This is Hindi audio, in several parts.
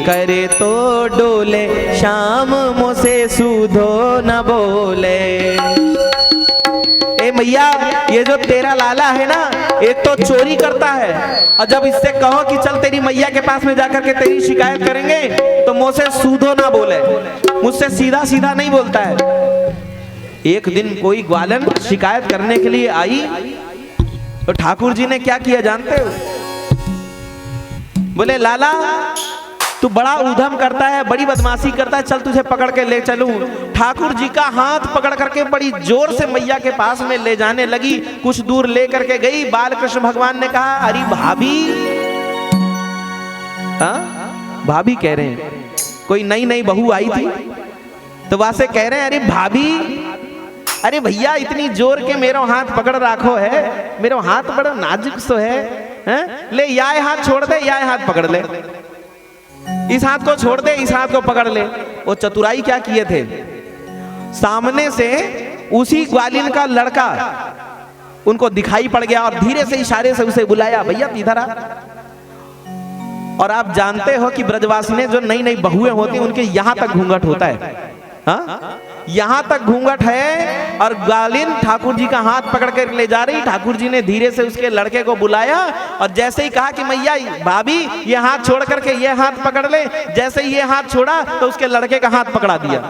करे तो डोले, शाम मुझसे सूधो न बोले। ए मैया, ये जो तेरा लाला है ना, एक तो चोरी करता है, और जब इससे कहो कि चल तेरी मैया के पास में जाकर के तेरी शिकायत करेंगे, तो मुझसे सूधो ना बोले, मुझसे सीधा सीधा नहीं बोलता है। एक दिन कोई ग्वालन शिकायत करने के लिए आई, तो ठाकुर जी ने क्या किया जानते हो? बोले लाला, तू बड़ा उधम करता है, बड़ी बदमाशी करता है, चल तुझे पकड़ के ले चलूं। ठाकुर जी का हाथ पकड़ करके बड़ी जोर से मैया के पास में ले जाने लगी। कुछ दूर ले करके गई, बाल कृष्ण भगवान ने कहा, अरे भाभी, हाँ भाभी कह रहे हैं, कोई नई नई बहू आई थी, तो वहां से कह रहे हैं, अरे भाभी, अरे भैया इतनी जोर के मेरो हाथ पकड़ रखो है, मेरो हाथ बड़ा नाजुक सो है, ले यह हाथ छोड़ दे, यह हाथ पकड़ ले, इस हाथ को छोड़ दे, इस हाथ को पकड़ ले। वो चतुराई क्या किए थे, सामने से उसी ग्वालिन का लड़का उनको दिखाई पड़ गया और धीरे से इशारे से उसे बुलाया, भैया इधर आ। और आप जानते हो कि ब्रजवासी ने जो नई नई बहुएं होती उनके यहां तक घूंघट होता है, हाँ यहां तक घूंघट है। और ग्वालिन ठाकुर जी का हाथ पकड़ कर ले जा रही, ठाकुर जी ने धीरे से उसके लड़के को बुलाया, और जैसे ही कहा कि मैया भाभी ये हाथ छोड़ करके ये हाथ पकड़ ले, जैसे ही ये हाथ छोड़ा तो उसके लड़के का हाथ पकड़ा दिया।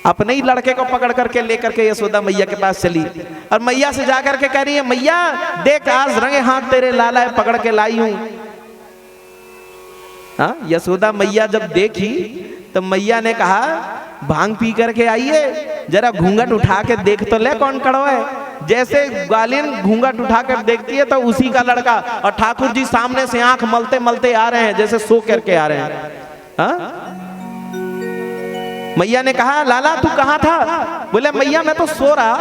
अपने ही लड़के को पकड़ करके लेकर के यशोदा मैया के पास चली, और मैया से जाकर के कह रही है, मैया देख आज रंगे हाथ तेरे लाला पकड़ के लाई हूं। हाँ, यशोदा मैया जब देखी तो मैया ने कहा, भांग पी करके आइए, जरा घूंघट उठा के देख तो ले कौन खड़ा है। जैसे ग्वालिन घूंघट उठाकर देखती है तो उसी का लड़का, और ठाकुर जी सामने से आंख मलते मलते आ रहे हैं, जैसे सो करके आ रहे हैं। हाँ? मैया ने कहा, लाला तू कहां था? बोले मैया मैं तो सो रहा।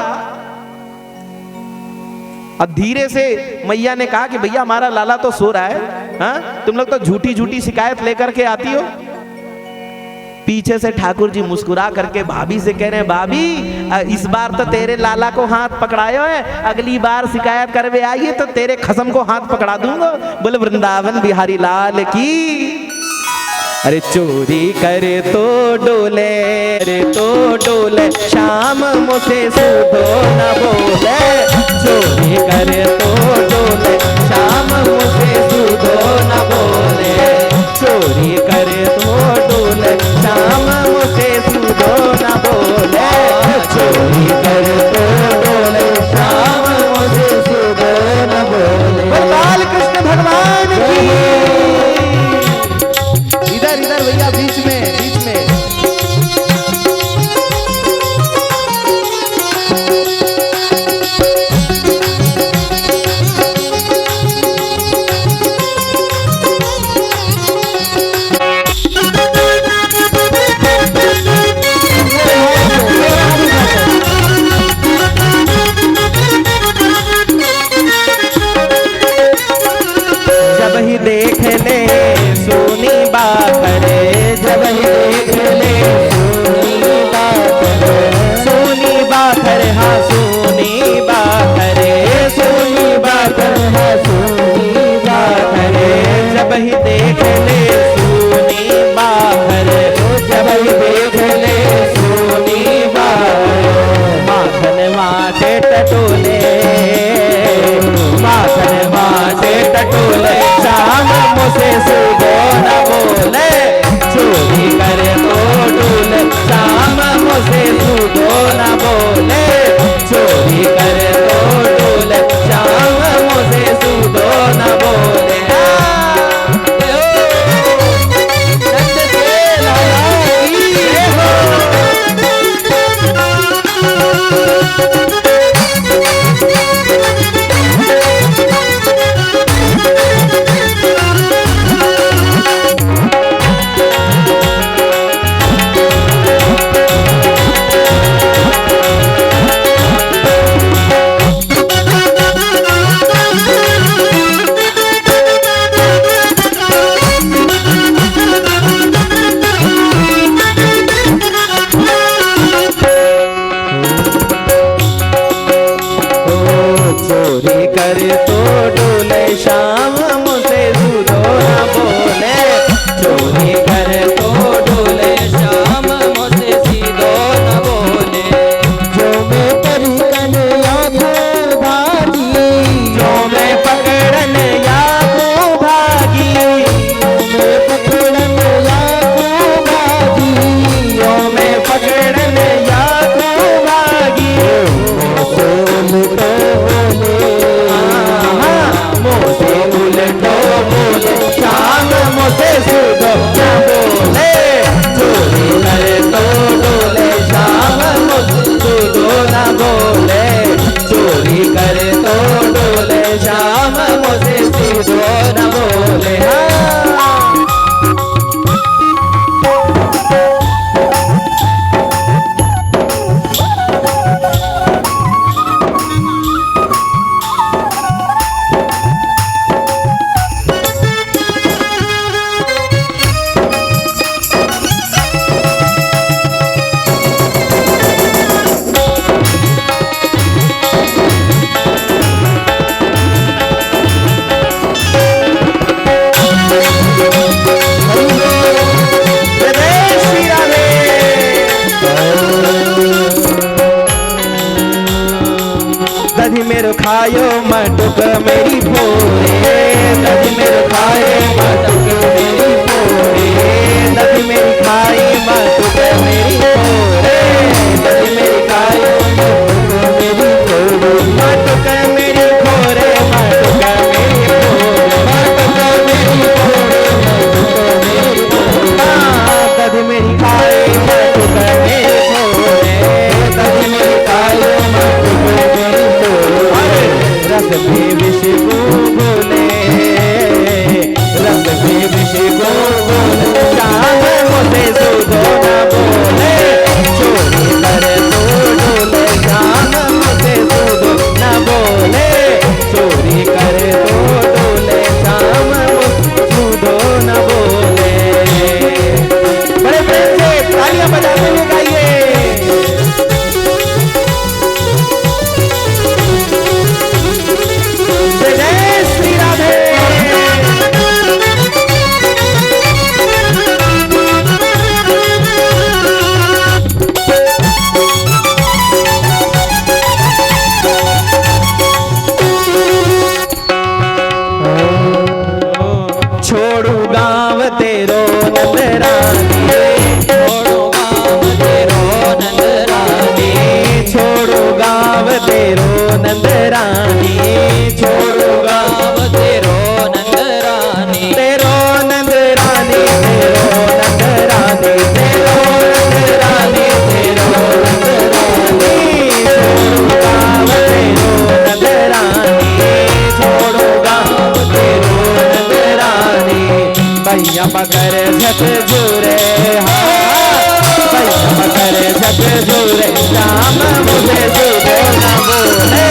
अब धीरे से मैया ने कहा कि भैया हमारा लाला तो सो रहा है, हाँ? तुम लोग तो झूठी झूठी शिकायत लेकर के आती हो। पीछे से ठाकुर जी मुस्कुरा करके भाभी से कह रहे हैं, भाभी इस बार तो तेरे लाला को हाथ पकड़ायो है, अगली बार शिकायत करवे आइए तो तेरे खसम को हाथ पकड़ा दूंगा। बोले वृंदावन बिहारी लाल की। अरे चोरी करे तो डोले, अरे तो डोले, शाम मुझसे सूधो न बोले। चोरी करे तो डोले, शाम मुझसे सूधो न बोले। चोरी करे तो डोले, शाम मुझसे सूधो न बोले। चोरी करे तो डोले, शाम मुझसे सूधो न बोले। बाल कृष्ण भगवान की। इधर इधर भैया बीच में, बीच में। जब ही देख ले सोनी बात करे, जब ही देख ले सोनी बात करे, सोनी बात करे, हाँ सोनी बात करे, सोनी बात करे, हाँ सोनी बात करे। जब ही देख ले सोनी बात करे, जब ही देख ले सोनी बात करे। माखन माटे टटोले, माखन माटे टटोले, शाम मुझसे सूधो न बोले। चोरी करे तो डोले, शाम मुझसे सूधो न बोले। चोरी करे तो डोले, शाम मुझसे सूधो न बोले। चोरी करे तो डोले, शाम मुझसे सूधो न बोले। खायो मटुक मेरी फोरे, दधि मेरे खाए मटुक मेरी फोरे, दधि मेरी खाई मटुक मेरी फोरे, दधि मेरी खाई मटुक मेरी फोरे, मटुक मेरी फोरे, दधि मेरी खाई मटुक मेरी फोरे, दधि मेरी खाई मटुक मेरी फोरे, रस भी विष को बोले, रस भी विष को बोले, शाम मुझे सुधो न बोले, चोरी करे तो डोले, शाम मुझे सुधो न बोले, चोरी करे तो डोले, शाम मुझे सुधो न बोले। बड़े प्रेम से तालियां बजाते हुए गाइए। जय जय श्री राधे। छोड़ू गाँव तेरो नंदरानी, छोड़ू गाँव तेरो नंदरानी, छोड़ू गाँव तेरो नंदरानी, छोड़ू गाँव तेरो नंदरानी, तेरो नंदरानी, तेरो नंदरानी, तेरो नंदरानी, तेरो नंदरानी, छोड़ू गाँव तेरो नंदरानी, छोड़ू गाँव तेरो नंदरानी, भैया पकड़ झक झूरे, भैया पकड़ झक झूरे, शाम मुझे सुधो न बोले,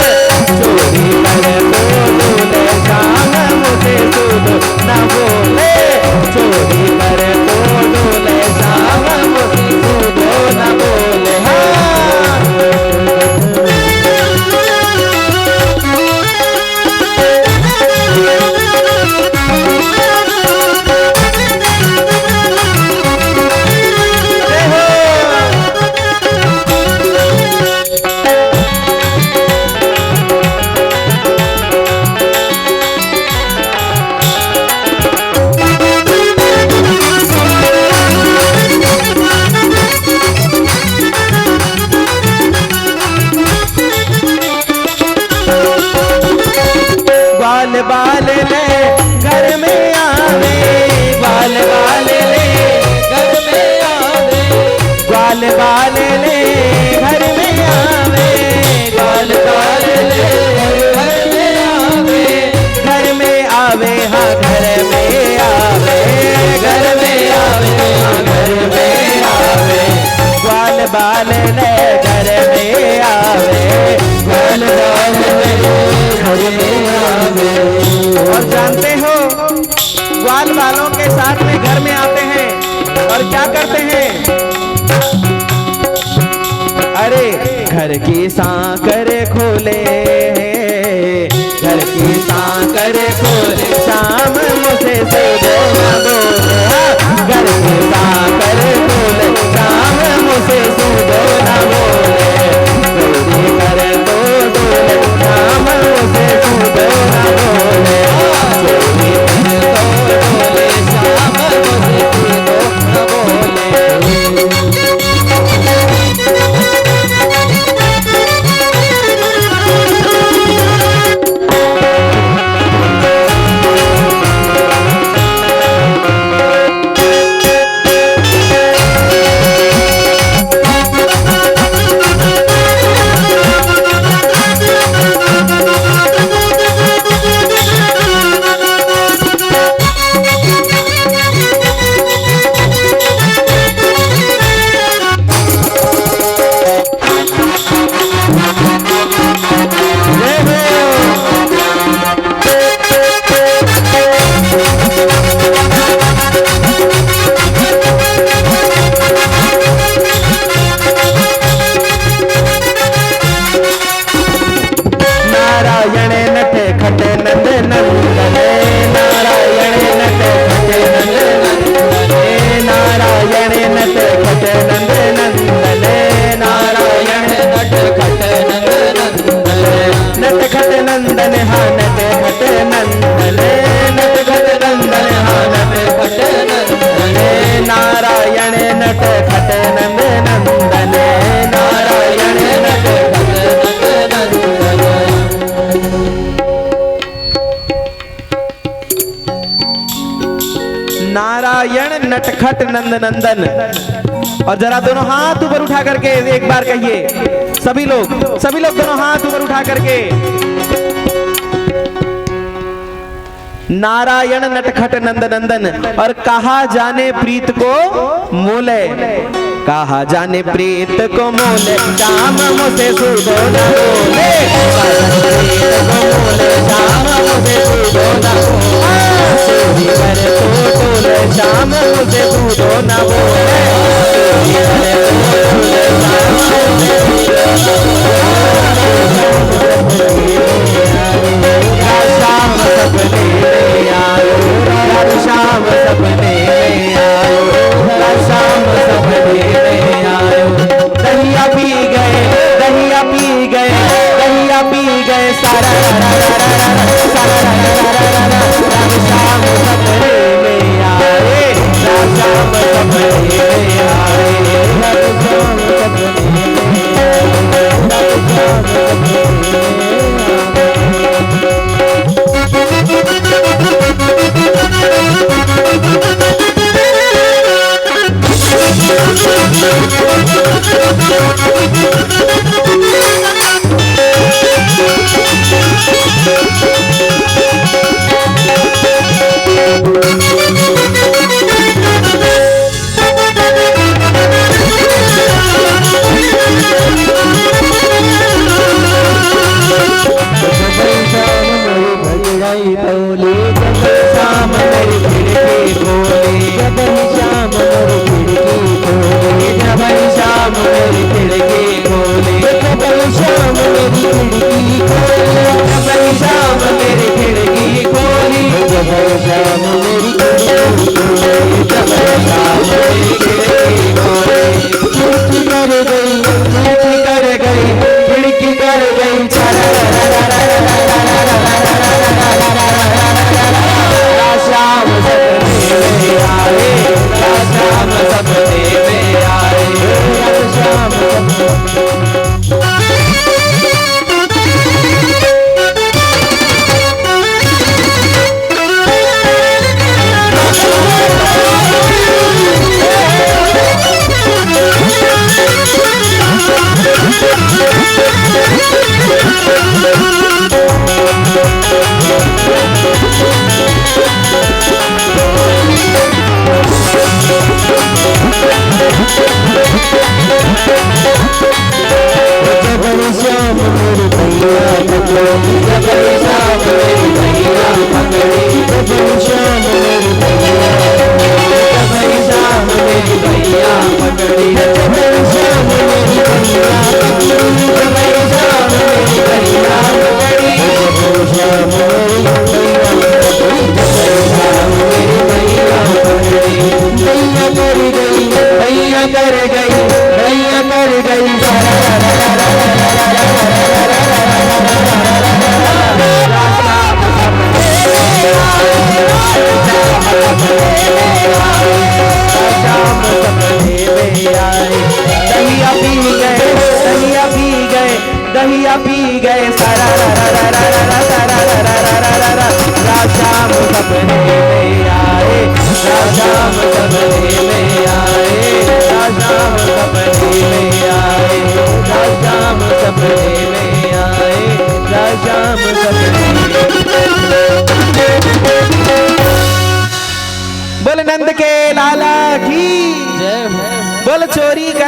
चोरी करे तो डोले, शाम मुझे सुधो न बोले, चोरी करे तो डोले, शाम मुझे सुधो न बोले। ग्वाल बाल ले घर में आवे, ग्वाल बाल ले घर में आवे, ग्वाल बाल ले घर में आवे, ग्वाल बाल ले घर में आवे, घर में आवे, हाँ घर में आवे, घर में आवे, हाँ घर में आवे, ग्वाल बाल ले घर में आवे, ग्वाल बाल ले घर में आवे। और जानते हो ग्वाल वालों के साथ में घर में आते हैं और क्या करते हैं? अरे घर की सांकर खोले, घर की सांकर खोले, शाम मुझे सुधो न बोले, घर की सांकर खोले, शाम मुझे सुधो न बोले, चोरी करे तो डोले, शाम मुझे सुधो न बोले, चोरी करे तो डोले, शाम मुझे सुधो न बोले। नारायण नटखट नंद नंदन। और जरा दोनों हाथ ऊपर उठा करके एक बार कहिए, सभी लोग दोनों हाथ ऊपर उठा करके, नारायण नटखट नंद नंदन। और कहा जाने प्रीत को मोले, कहा जाने प्रीत को मोले, श्याम मुझे सुधो न बोले, श्याम मुझे सुधो न बोले, श्याम मुझे सुधो न बोले, श्याम सपने आयो, श्याम सपने आयो, श्याम सपने आयो। दहिया पी गए, दहिया पी गए, दहिया पी गए, सारा श्याम सपने में आए, श्याम सपने में आए, श्याम सपने में दहिया पी गए, सारा श्याम सपने में आए, श्याम सपने में आए, श्याम सपने में आए, श्याम सपने में आए, श्याम सपने। बोल नंद के लाला की जय, बोल चोरी कर